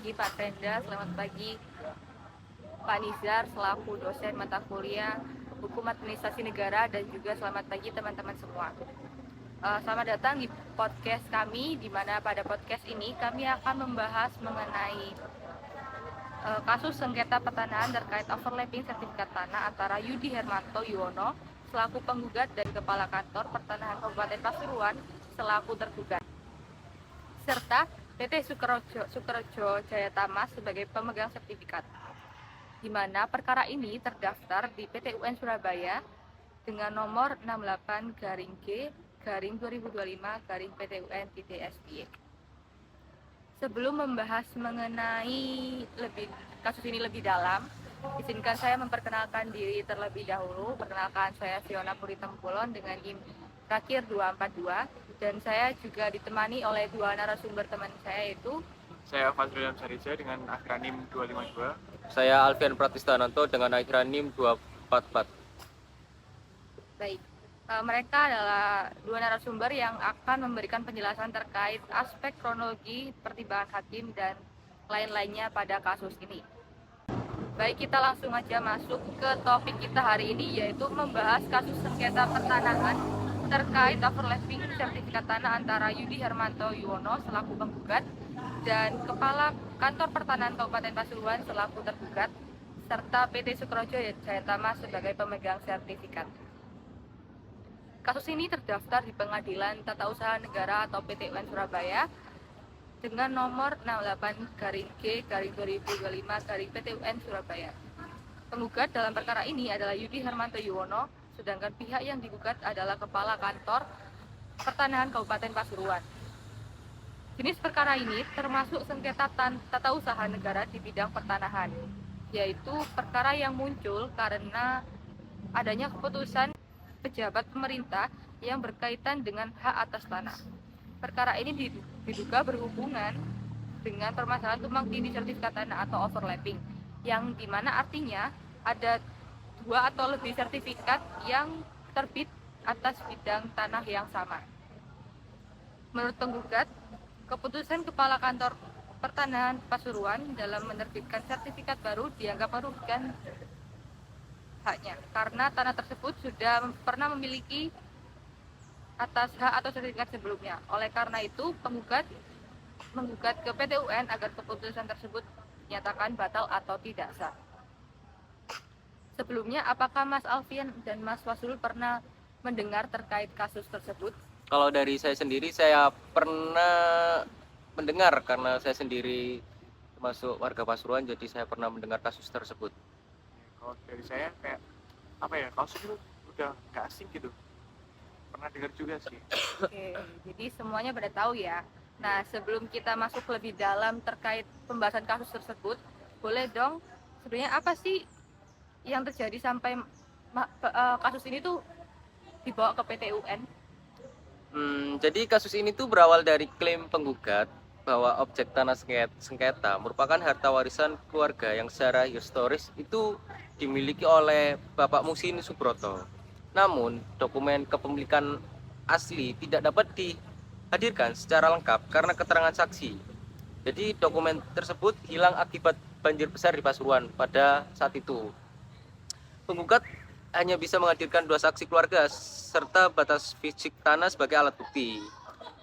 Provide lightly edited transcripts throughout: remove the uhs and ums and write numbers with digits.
pagi Pak Tenda, selamat pagi Pak Nizar selaku dosen mata kuliah Hukum Administrasi Negara, dan juga selamat pagi teman-teman semua. Selamat datang di podcast kami, di mana pada podcast ini kami akan membahas mengenai kasus sengketa pertanahan terkait overlapping sertifikat tanah antara Yudi Hermanto Yuwono selaku penggugat dan Kepala Kantor Pertanahan Kabupaten Pasuruan selaku tergugat, serta PT Sukrojo Jayatama sebagai pemegang sertifikat, di mana perkara ini terdaftar di PT UN Surabaya dengan nomor 68-G-2025-PT UN-SPY. Sebelum membahas mengenai kasus ini lebih dalam, izinkan saya memperkenalkan diri terlebih dahulu. Perkenalkan, saya Fiona Puri Tempulon dengan NIM terakhir 242, dan saya juga ditemani oleh dua narasumber teman saya, yaitu saya Fazrul Syarija dengan akronim 252. Saya Alfian Pratistananto dengan akronim 244. Baik, mereka adalah dua narasumber yang akan memberikan penjelasan terkait aspek kronologi pertimbangan hakim dan lain-lainnya pada kasus ini. Baik, kita langsung aja masuk ke topik kita hari ini, yaitu membahas kasus sengketa pertanahan terkait overlapping sertifikat tanah antara Yudi Hermanto Yuwono selaku penggugat dan Kepala Kantor Pertanahan Kabupaten Pasuruan selaku tergugat, serta PT Sukrojo Jayatama sebagai pemegang sertifikat. Kasus ini terdaftar di Pengadilan Tata Usaha Negara atau PT UN Surabaya dengan nomor 68-G-2025-PT UN Surabaya. Penggugat dalam perkara ini adalah Yudi Hermanto Yuwono, sedangkan pihak yang digugat adalah Kepala Kantor Pertanahan Kabupaten Pasuruan. Jenis perkara ini termasuk sengketa tata usaha negara di bidang pertanahan, yaitu perkara yang muncul karena adanya keputusan pejabat pemerintah yang berkaitan dengan hak atas tanah. Perkara ini diduga berhubungan dengan permasalahan tumpang tindih sertifikat tanah atau overlapping, yang dimana artinya ada dua atau lebih sertifikat yang terbit atas bidang tanah yang sama. Menurut penggugat, keputusan Kepala Kantor Pertanahan Pasuruan dalam menerbitkan sertifikat baru dianggap merugikan haknya karena tanah tersebut sudah pernah memiliki atas hak atau sertifikat sebelumnya. Oleh karena itu, penggugat menggugat ke PT UN agar keputusan tersebut dinyatakan batal atau tidak sah. Sebelumnya, apakah Mas Alfian dan Mas Wasul pernah mendengar terkait kasus tersebut? Kalau dari saya sendiri, saya pernah mendengar karena saya sendiri termasuk warga Pasuruan, jadi saya pernah mendengar kasus tersebut. Kalau dari saya kayak kasus itu udah gak asing gitu, pernah dengar juga sih. Oke, jadi semuanya pada tahu ya. Nah, sebelum kita masuk lebih dalam terkait pembahasan kasus tersebut, boleh dong sebenarnya apa sih yang terjadi sampai kasus ini tuh dibawa ke PT UN? Jadi kasus ini tuh berawal dari klaim penggugat bahwa objek tanah sengketa merupakan harta warisan keluarga yang secara historis itu dimiliki oleh Bapak Muhsin Subroto. Namun, dokumen kepemilikan asli tidak dapat dihadirkan secara lengkap karena keterangan saksi. Jadi dokumen tersebut hilang akibat banjir besar di Pasuruan pada saat itu. Penggugat hanya bisa menghadirkan dua saksi keluarga serta batas fisik tanah sebagai alat bukti.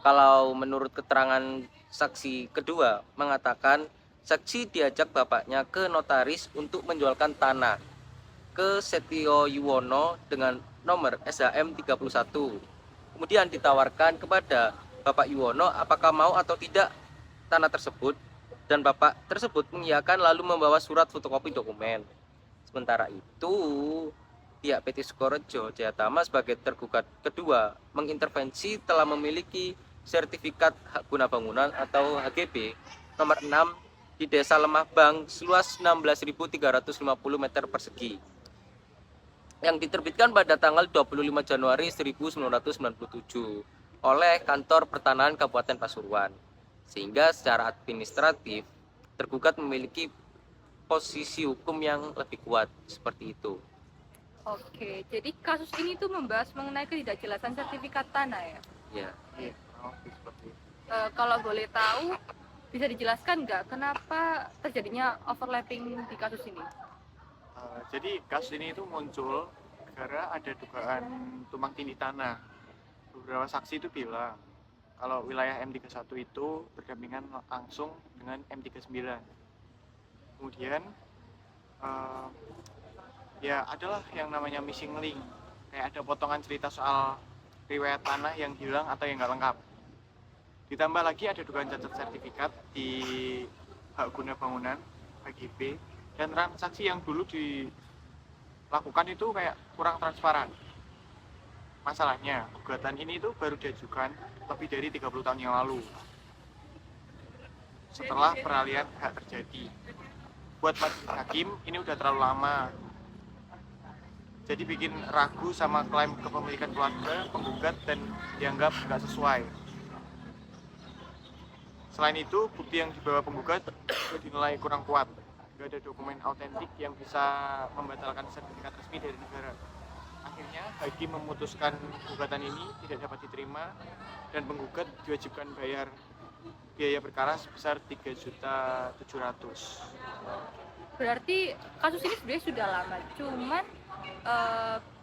Kalau menurut keterangan saksi kedua mengatakan saksi diajak bapaknya ke notaris untuk menjualkan tanah ke Setio Yuwono dengan nomor SHM 31. Kemudian ditawarkan kepada Bapak Yuwono apakah mau atau tidak tanah tersebut, dan Bapak tersebut mengiyakan lalu membawa surat fotokopi dokumen. Sementara itu, pihak PT Sukrojo Jayatama sebagai tergugat kedua mengintervensi telah memiliki sertifikat hak guna bangunan atau HGB nomor 6 di Desa Lemah Bang seluas 16.350 meter persegi yang diterbitkan pada tanggal 25 Januari 1997 oleh Kantor Pertanahan Kabupaten Pasuruan, sehingga secara administratif tergugat memiliki posisi hukum yang lebih kuat seperti itu. Oke, jadi kasus ini tuh membahas mengenai ketidakjelasan sertifikat tanah ya? Ya. Seperti itu. Kalau boleh tahu, Bisa dijelaskan nggak kenapa terjadinya overlapping di kasus ini? Jadi kasus ini itu muncul gara ada dugaan tumpang tindih tanah. Beberapa saksi itu bilang kalau wilayah M31 itu berdampingan langsung dengan M39. Kemudian ya adalah yang namanya missing link, kayak ada potongan cerita soal riwayat tanah yang hilang atau yang nggak lengkap. Ditambah lagi ada dugaan cacat sertifikat di hak guna bangunan HGB, dan transaksi yang dulu dilakukan itu kayak kurang transparan. Masalahnya, gugatan ini tuh baru diajukan lebih dari 30 tahun yang lalu, setelah peralihan hak terjadi. Buat majelis hakim, ini udah terlalu lama. Jadi bikin ragu sama klaim kepemilikan keluarga penggugat dan dianggap nggak sesuai. Selain itu, bukti yang dibawa penggugat juga dinilai kurang kuat. Nggak ada dokumen autentik yang bisa membatalkan sertifikat resmi dari negara. Akhirnya, hakim memutuskan gugatan ini tidak dapat diterima dan penggugat diwajibkan bayar biaya perkara sebesar 3.700.000. Berarti kasus ini sebenarnya sudah lama, cuman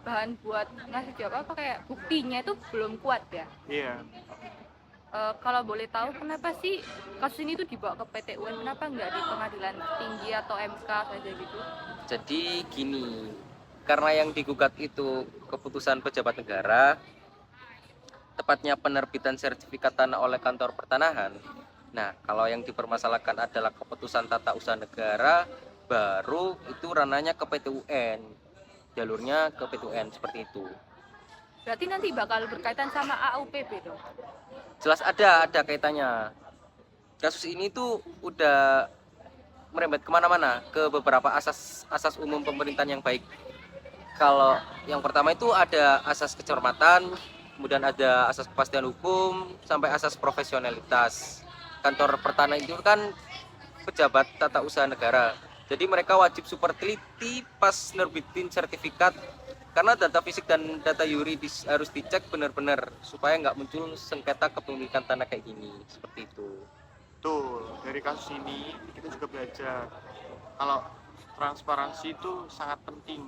bahan buat ngasih jawab apa kayak buktinya itu belum kuat ya? Iya. Kalau boleh tahu kenapa sih kasus ini tuh dibawa ke PT UN, kenapa nggak di pengadilan tinggi atau MK saja gitu? Jadi gini, karena yang digugat itu keputusan pejabat negara, tepatnya penerbitan sertifikat tanah oleh kantor pertanahan. Nah, kalau yang dipermasalahkan adalah keputusan tata usaha negara, baru itu ranahnya ke PT UN, jalurnya ke PT UN seperti itu. Berarti nanti bakal berkaitan sama AUPB dong? Jelas ada kaitannya. Kasus ini tuh udah merembet kemana-mana, ke beberapa asas umum pemerintahan yang baik. Kalau yang pertama itu ada asas kecermatan, kemudian ada asas kepastian hukum, sampai asas profesionalitas. Kantor pertanahan itu kan pejabat tata usaha negara, jadi mereka wajib super teliti pas nerbitin sertifikat, karena data fisik dan data yuridis harus dicek benar-benar supaya nggak muncul sengketa kepemilikan tanah kayak gini, seperti itu. Betul, dari kasus ini kita juga belajar kalau transparansi itu sangat penting.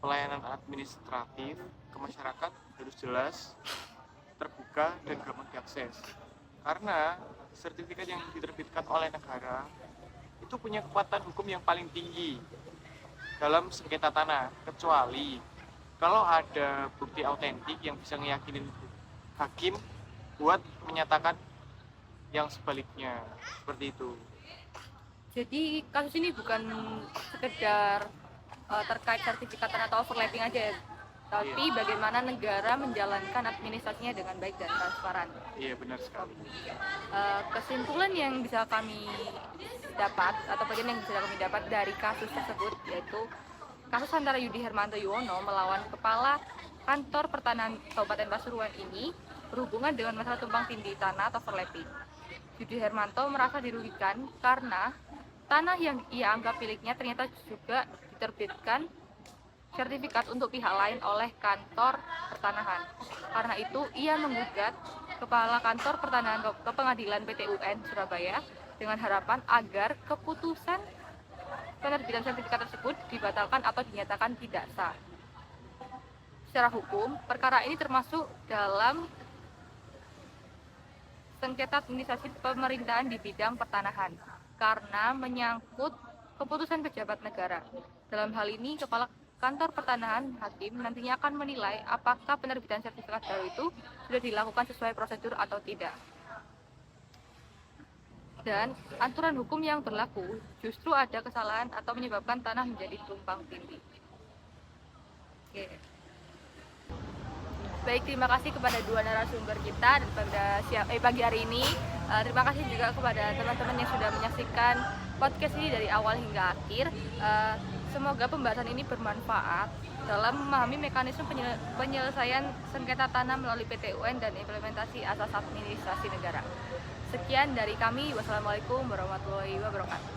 Pelayanan administratif ke masyarakat harus jelas, terbuka, dan gampang diakses. Karena sertifikat yang diterbitkan oleh negara itu punya kekuatan hukum yang paling tinggi dalam sengketa tanah, kecuali kalau ada bukti autentik yang bisa ngeyakinin hakim buat menyatakan yang sebaliknya, seperti itu. Jadi kasus ini bukan sekedar terkait sertifikat tanah atau overlapping aja ya, tapi bagaimana negara menjalankan administrasinya dengan baik dan transparan. Iya, benar sekali. Kesimpulan yang bisa kami dapat atau bagian yang bisa kami dapat dari kasus tersebut yaitu kasus antara Yudi Hermanto Yuwono melawan Kepala Kantor Pertanahan Kabupaten Pasuruan ini berhubungan dengan masalah tumpang tindih tanah atau overlapping. Yudi Hermanto merasa dirugikan karena tanah yang ia anggap miliknya ternyata juga diterbitkan sertifikat untuk pihak lain oleh kantor pertanahan. Karena itu, ia menggugat Kepala Kantor Pertanahan ke Pengadilan PT UN Surabaya dengan harapan agar keputusan penerbitan sertifikat tersebut dibatalkan atau dinyatakan tidak sah. Secara hukum, perkara ini termasuk dalam sengketa administrasi pemerintahan di bidang pertanahan karena menyangkut keputusan pejabat negara. Dalam hal ini, Kepala Kantor Pertanahan Hakim nantinya akan menilai apakah penerbitan sertifikat baru itu sudah dilakukan sesuai prosedur atau tidak. Dan aturan hukum yang berlaku justru ada kesalahan atau menyebabkan tanah menjadi tumpang tindih. Oke. Baik, terima kasih kepada dua narasumber kita dan pada pagi hari ini. Terima kasih juga kepada teman-teman yang sudah menyaksikan podcast ini dari awal hingga akhir. Semoga pembahasan ini bermanfaat dalam memahami mekanisme penyelesaian sengketa tanah melalui PT UN dan implementasi asas administrasi negara. Sekian dari kami. Wassalamualaikum warahmatullahi wabarakatuh.